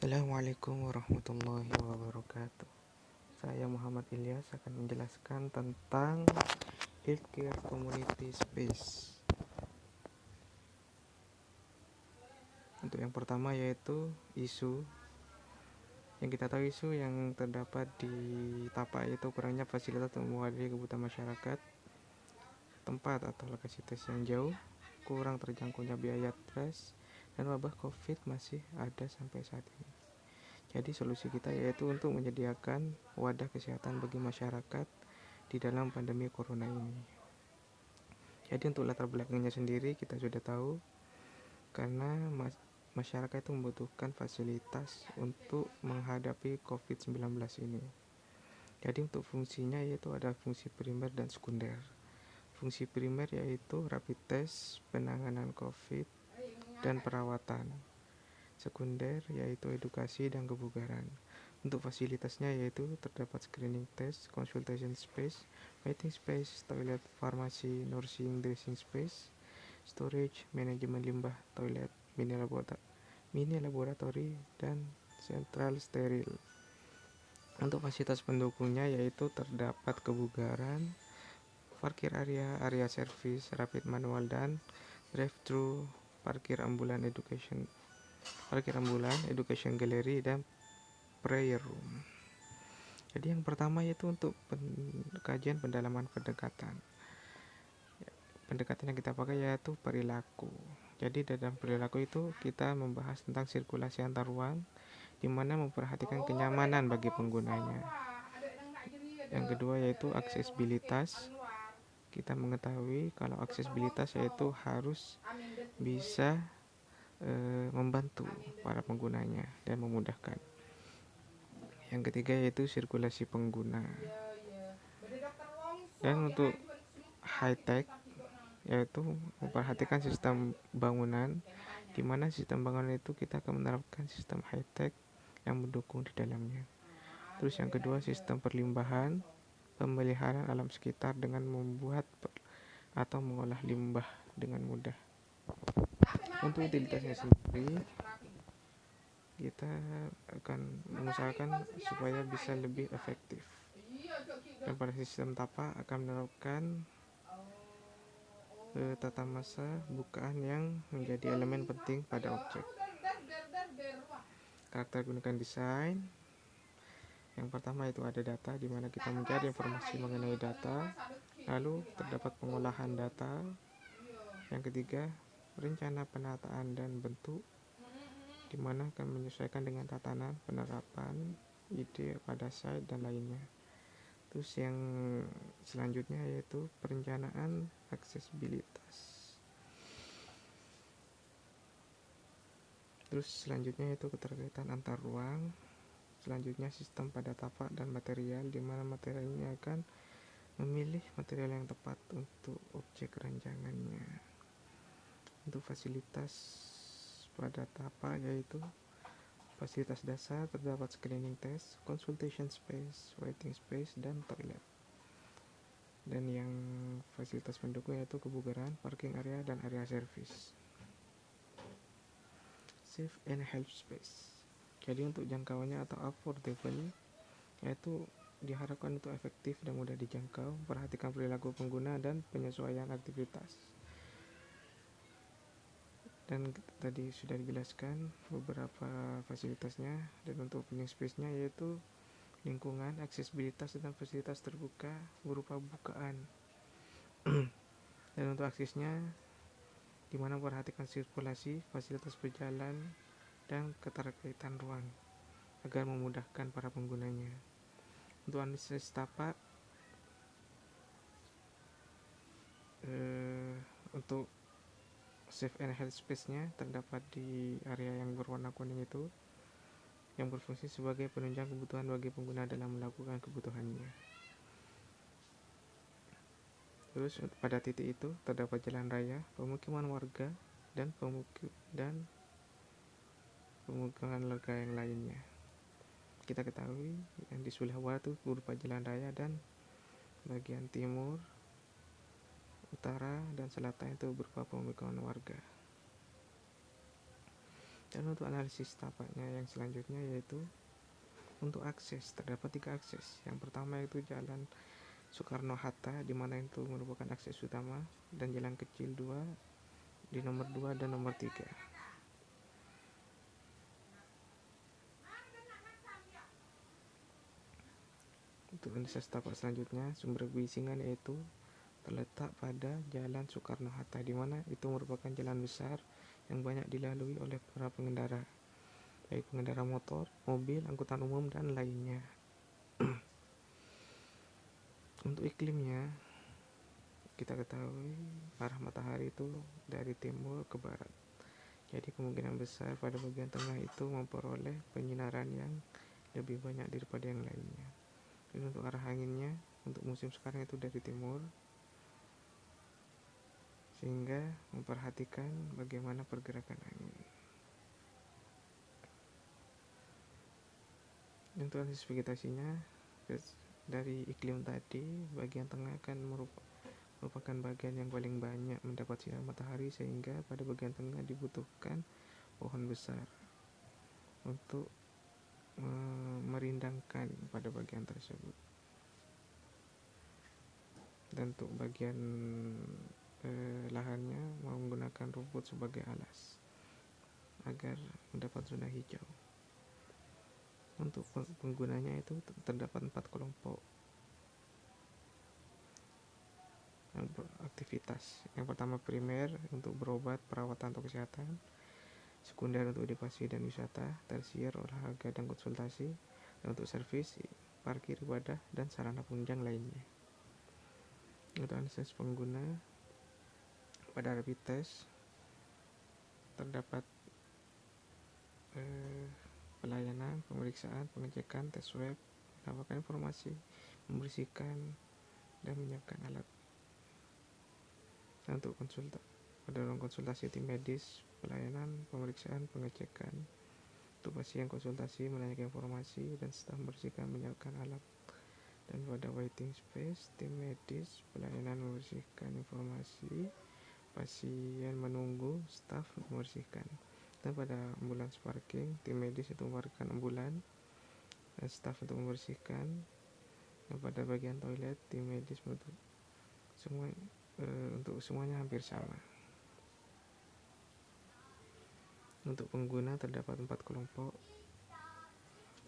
Assalamualaikum warahmatullahi wabarakatuh. Saya Muhammad Ilyas akan menjelaskan tentang Healthcare Community Space. Untuk yang pertama yaitu isu yang kita tahu, isu yang terdapat di Tapak yaitu kurangnya fasilitas untuk mewadahi kebutuhan masyarakat, tempat atau lokasi tes yang jauh, kurang terjangkaunya biaya tes, dan wabah COVID masih ada sampai saat ini. Jadi solusi kita yaitu untuk menyediakan wadah kesehatan bagi masyarakat di dalam pandemi corona ini. Jadi untuk latar belakangnya sendiri kita sudah tahu, karena masyarakat itu membutuhkan fasilitas untuk menghadapi COVID-19 ini. Jadi untuk fungsinya yaitu ada fungsi primer dan sekunder. Fungsi primer yaitu rapid test, penanganan COVID, dan perawatan. Sekunder yaitu edukasi dan kebugaran. Untuk fasilitasnya yaitu terdapat screening test, consultation space, waiting space, toilet, farmasi, nursing, dressing space, storage, manajemen limbah, toilet, mini laboratori, dan sentral steril. Untuk fasilitas pendukungnya yaitu terdapat kebugaran, parkir area service, rapid manual, dan drive-thru, parkir ambulan, education gallery, dan prayer room. Jadi yang pertama yaitu untuk kajian pendalaman pendekatan. Pendekatan yang kita pakai yaitu perilaku. Jadi dalam perilaku itu kita membahas tentang sirkulasi antar ruang, di mana memperhatikan kenyamanan bagi penggunanya. Yang kedua yaitu aksesibilitas. Kita mengetahui kalau aksesibilitas yaitu harus bisa membantu para penggunanya dan memudahkan. Yang ketiga yaitu sirkulasi pengguna. Dan untuk high tech yaitu memperhatikan sistem bangunan, di mana sistem bangunan itu kita akan menerapkan sistem high tech yang mendukung di dalamnya. Terus yang kedua sistem perlimbahan, pemeliharaan alam sekitar dengan membuat atau mengolah limbah dengan mudah. Untuk utilitasnya sendiri, kita akan mengusahakan supaya bisa lebih efektif. Dan pada sistem Tapak akan menerapkan tata masa bukaan yang menjadi elemen penting pada objek. Karakter gunakan desain. Yang pertama itu ada data, di mana kita mencari informasi mengenai data. Lalu terdapat pengolahan data. Yang ketiga, rencana penataan dan bentuk, di mana akan menyesuaikan dengan tatanan, penerapan, ide pada site, dan lainnya. Terus yang selanjutnya yaitu perencanaan aksesibilitas. Terus selanjutnya yaitu keterkaitan antar ruang. Selanjutnya sistem pada tapak dan material, di mana material ini akan memilih material yang tepat untuk objek rancangannya. Untuk fasilitas pada tapak yaitu fasilitas dasar, terdapat screening test, consultation space, waiting space, dan toilet. Dan yang fasilitas pendukung yaitu kebugaran, parking area, dan area service. Safe and health space. Jadi untuk jangkauannya atau affordable yaitu diharapkan untuk efektif dan mudah dijangkau, perhatikan perilaku pengguna dan penyesuaian aktivitas. Dan tadi sudah dijelaskan beberapa fasilitasnya. Dan untuk opening space-nya yaitu lingkungan, aksesibilitas, dan fasilitas terbuka berupa bukaan. Dan untuk aksesnya, di mana memperhatikan sirkulasi, fasilitas berjalan, dan keterkaitan ruang agar memudahkan para penggunanya. Untuk analisis tapak, untuk safe and health space-nya terdapat di area yang berwarna kuning itu, yang berfungsi sebagai penunjang kebutuhan bagi pengguna dalam melakukan kebutuhannya. Terus pada titik itu terdapat jalan raya, pemukiman warga, dan pemukiman warga yang lainnya. Kita ketahui yang di sebelah barat itu berupa jalan raya, dan bagian timur, utara, dan selatan itu berupa pemukiman warga. Dan untuk analisis tapaknya yang selanjutnya yaitu untuk akses, terdapat 3 akses. Yang pertama itu Jalan Soekarno-Hatta, di mana itu merupakan akses utama, dan jalan kecil 2 di nomor 2 dan nomor 3. Untuk analisis tapak selanjutnya, sumber Bisingan yaitu terletak pada Jalan Soekarno-Hatta, di mana itu merupakan jalan besar yang banyak dilalui oleh para pengendara, baik pengendara motor, mobil, angkutan umum, dan lainnya. Untuk iklimnya, kita ketahui arah matahari itu dari timur ke barat. Jadi kemungkinan besar pada bagian tengah itu memperoleh penyinaran yang lebih banyak daripada yang lainnya. Dan untuk arah anginnya, untuk musim sekarang itu dari timur, sehingga memperhatikan bagaimana pergerakan angin. Untuk analisis vegetasinya, dari iklim tadi, bagian tengah akan merupakan bagian yang paling banyak mendapat sinar matahari, sehingga pada bagian tengah dibutuhkan pohon besar untuk merindangkan pada bagian tersebut. Dan untuk bagian lahannya menggunakan rumput sebagai alas agar mendapat zona hijau. Untuk penggunanya itu terdapat 4 kelompok aktivitas. Yang pertama primer untuk berobat, perawatan atau kesehatan, sekunder untuk edukasi dan wisata, tersier olahraga dan konsultasi, dan untuk servis, parkir, ibadah, dan sarana penunjang lainnya. Untuk analisis pengguna, pada rapid test terdapat pelayanan, pemeriksaan, pengecekan, tes swab, mendapatkan informasi, membersihkan, dan menyiapkan alat. Dan untuk pada ruang konsultasi tim medis, pelayanan, pemeriksaan, pengecekan. Untuk pasien konsultasi, menanyakan informasi, dan staf membersihkan, menyiapkan alat. Dan pada waiting space, tim medis, pelayanan, membersihkan informasi, pasien menunggu, staf membersihkan. Dan pada ambulans parking, tim medis itu memparkirkan ambulan dan staf untuk membersihkan. Dan pada bagian toilet, tim medis untuk semuanya hampir sama. Untuk pengguna terdapat 4 kelompok,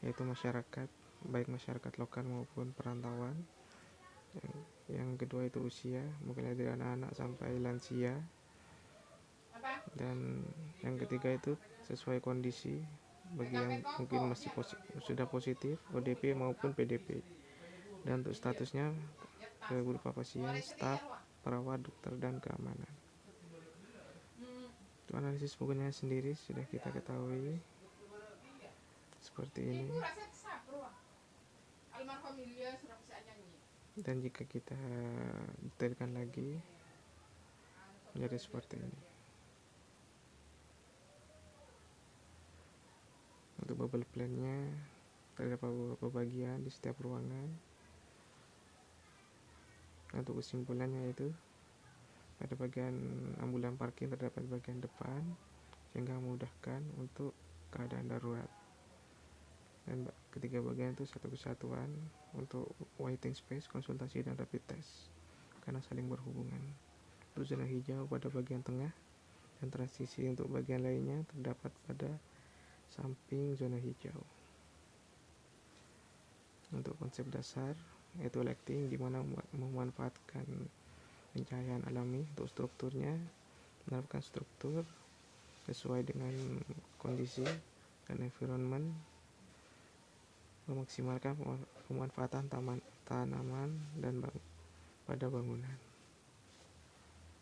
yaitu masyarakat, baik masyarakat lokal maupun perantauan. Yang kedua itu usia, mulai dari anak-anak sampai lansia. Dan yang ketiga itu sesuai kondisi, bagi yang mungkin masih sudah positif, ODP maupun PDP. Dan untuk statusnya berupa pasien, staf, perawat, dokter, dan keamanan. Untuk analisis penggunanya sendiri sudah kita ketahui seperti ini. Dan jika kita detailkan lagi menjadi seperti ini. Untuk bubble plan-nya terdapat beberapa bagian di setiap ruangan. Untuk kesimpulannya yaitu pada bagian ambulan parkir terdapat bagian depan, sehingga memudahkan untuk keadaan darurat. Dan ketiga bagian itu satu kesatuan untuk waiting space, konsultasi, dan rapid test karena saling berhubungan. Untuk zona hijau pada bagian tengah, dan transisi untuk bagian lainnya terdapat pada samping zona hijau. Untuk konsep dasar yaitu lighting, di mana memanfaatkan pencahayaan alami. Untuk strukturnya menerapkan struktur sesuai dengan kondisi dan environment, memaksimalkan pemanfaatan tanaman dan pada bangunan.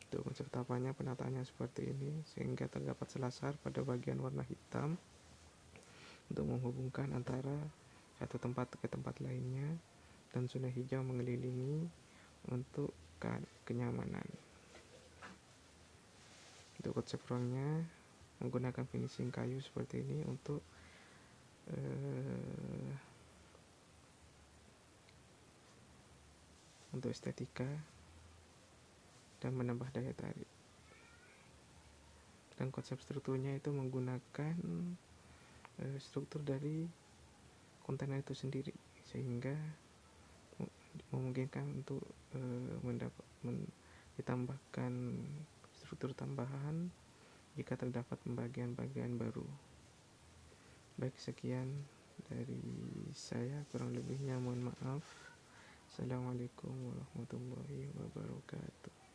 Untuk konsep tapanya, penataannya seperti ini, sehingga terdapat selasar pada bagian warna hitam untuk menghubungkan antara satu tempat ke tempat lainnya, dan zona hijau mengelilingi untuk kenyamanan. Untuk konsep ruangnya menggunakan finishing kayu seperti ini untuk estetika dan menambah daya tarik. dan konsep strukturnya itu menggunakan struktur dari kontainer itu sendiri, sehingga memungkinkan untuk ditambahkan struktur tambahan jika terdapat pembagian-bagian baru. Baik, sekian dari saya, kurang lebihnya mohon maaf. Assalamualaikum warahmatullahi wabarakatuh.